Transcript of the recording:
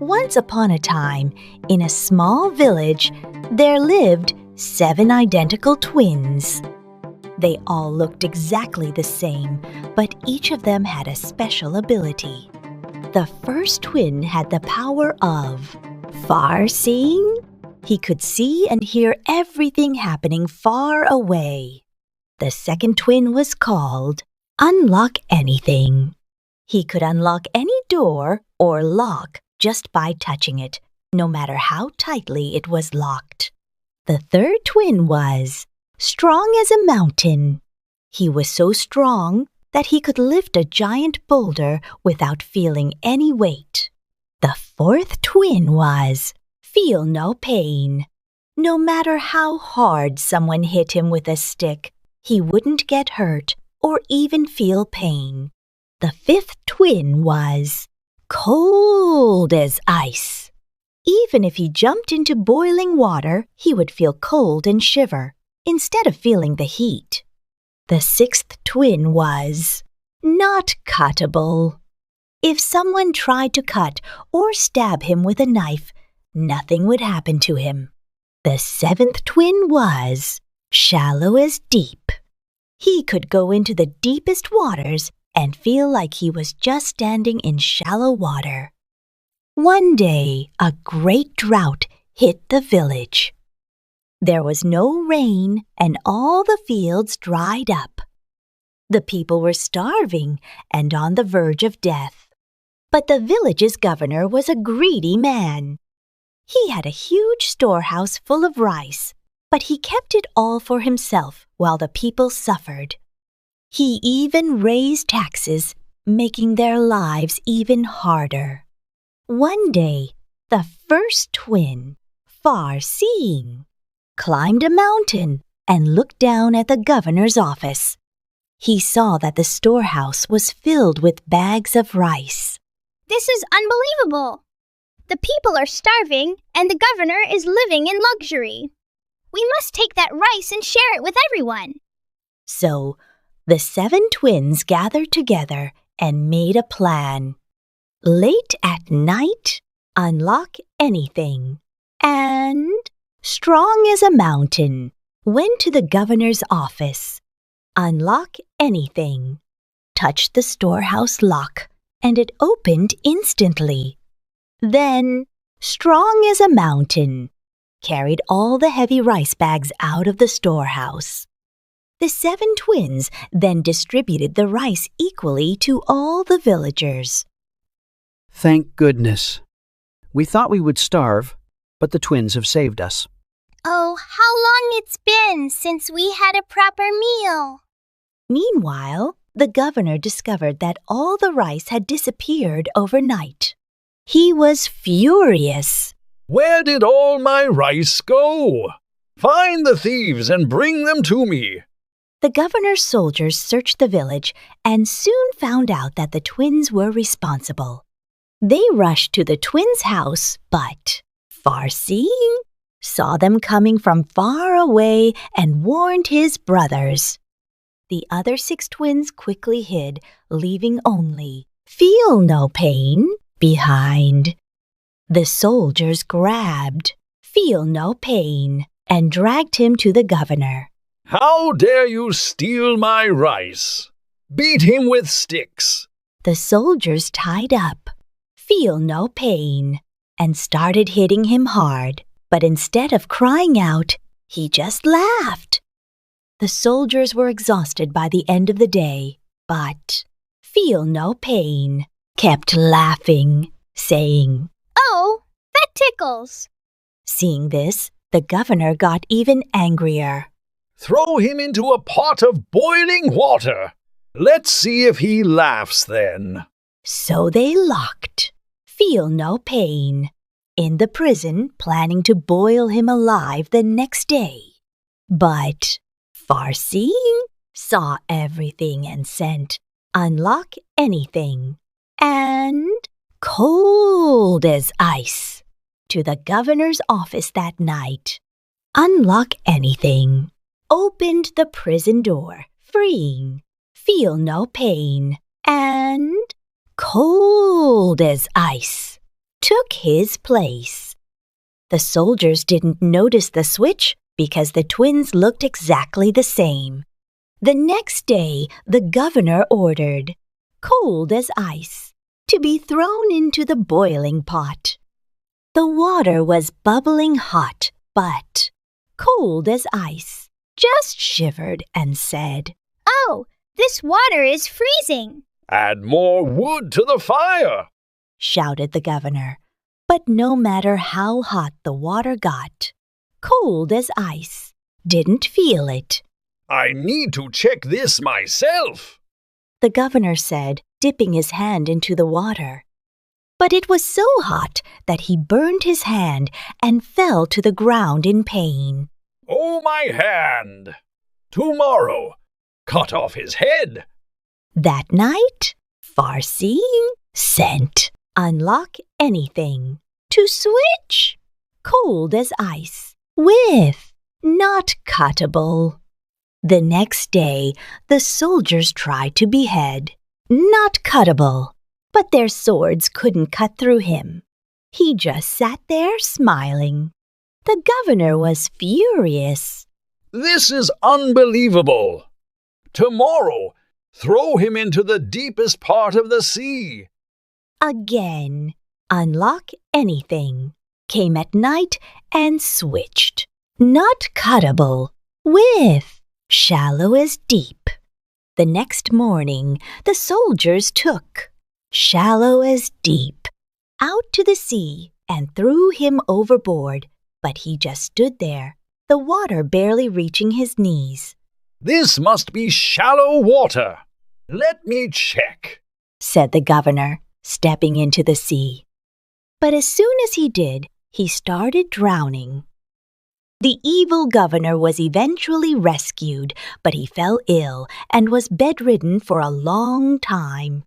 Once upon a time, in a small village, there lived 7 identical twins. They all looked exactly the same, but each of them had a special ability. The first twin had the power of far-seeing. He could see and hear everything happening far away. The second twin was called Unlock Anything. He could unlock any door or lock just by touching it, no matter how tightly it was locked. The third twin was Strong as a Mountain. He was so strong that he could lift a giant boulder without feeling any weight. The fourth twin was Feel No Pain. No matter how hard someone hit him with a stick, he wouldn't get hurt or even feel pain. The fifth twin was Cold as Ice. Even if he jumped into boiling water, he would feel cold and shiver instead of feeling the heat. The sixth twin was Not Cuttable. If someone tried to cut or stab him with a knife, nothing would happen to him. The seventh twin was Shallow as Deep. He could go into the deepest waters and feel like he was just standing in shallow water. One day, a great drought hit the village. There was no rain, and all the fields dried up. The people were starving and on the verge of death. But the village's governor was a greedy man. He had a huge storehouse full of rice, but he kept it all for himself while the people suffered. He even raised taxes, making their lives even harder. One day, the first twin, Far-Seeing, climbed a mountain and looked down at the governor's office. He saw that the storehouse was filled with bags of rice. This is unbelievable! The people are starving, and the governor is living in luxury. We must take that rice and share it with everyone. So, the 7 twins gathered together and made a plan. Late at night, Unlock Anything, and Strong as a Mountain went to the governor's office. Unlock Anything touched the storehouse lock, and it opened instantly. Then, Strong as a Mountain carried all the heavy rice bags out of the storehouse. The 7 twins then distributed the rice equally to all the villagers. Thank goodness. We thought we would starve, but the twins have saved us. Oh, how long it's been since we had a proper meal. Meanwhile, the governor discovered that all the rice had disappeared overnight. He was furious. Where did all my rice go? Find the thieves and bring them to me. The governor's soldiers searched the village and soon found out that the twins were responsible. They rushed to the twins' house, but Far-Seeing saw them coming from far away and warned his brothers. The other 6 twins quickly hid, leaving only Feel No Pain behind. The soldiers grabbed Feel No Pain and dragged him to the governor. How dare you steal my rice? Beat him with sticks. The soldiers tied up Feel No Pain and started hitting him hard, but instead of crying out, he just laughed. The soldiers were exhausted by the end of the day, but Feel No Pain kept laughing, saying, Oh, that tickles. Seeing this, the governor got even angrier. Throw him into a pot of boiling water. Let's see if he laughs then. So they locked Feel No Pain in the prison, planning to boil him alive the next day. But Far-Seeing saw everything and sent Unlock Anything and Cold as Ice to the governor's office that night. Unlock Anything opened the prison door, freeing Feel No Pain and Cold as Ice. took his place. The soldiers didn't notice the switch because the twins looked exactly the same. The next day, the governor ordered, cold as ice, to be thrown into the boiling pot. The water was bubbling hot, but cold as ice just shivered and said, Oh, this water is freezing. Add more wood to the fire, shouted the governor. But no matter how hot the water got, cold as ice didn't feel it. I need to check this myself, the governor said, dipping his hand into the water. But it was so hot that he burned his hand and fell to the ground in pain. Oh, my hand! Tomorrow, cut off his head. That night, far-seeing sent unlock anything to switch cold as ice with not cuttable. The next day, the soldiers tried to behead not cuttable, but their swords couldn't cut through him. He just sat there smiling. The governor was furious. This is unbelievable. Tomorrow, throw him into the deepest part of the sea. Again, unlock anything came at night and switched not cuttable with shallow as deep. The next morning, the soldiers took shallow as deep out to the sea and threw him overboard, but he just stood there, the water barely reaching his knees. This must be shallow water. Let me check, said the governor, stepping into the sea. But as soon as he did, he started drowning. The evil governor was eventually rescued, but he fell ill and was bedridden for a long time.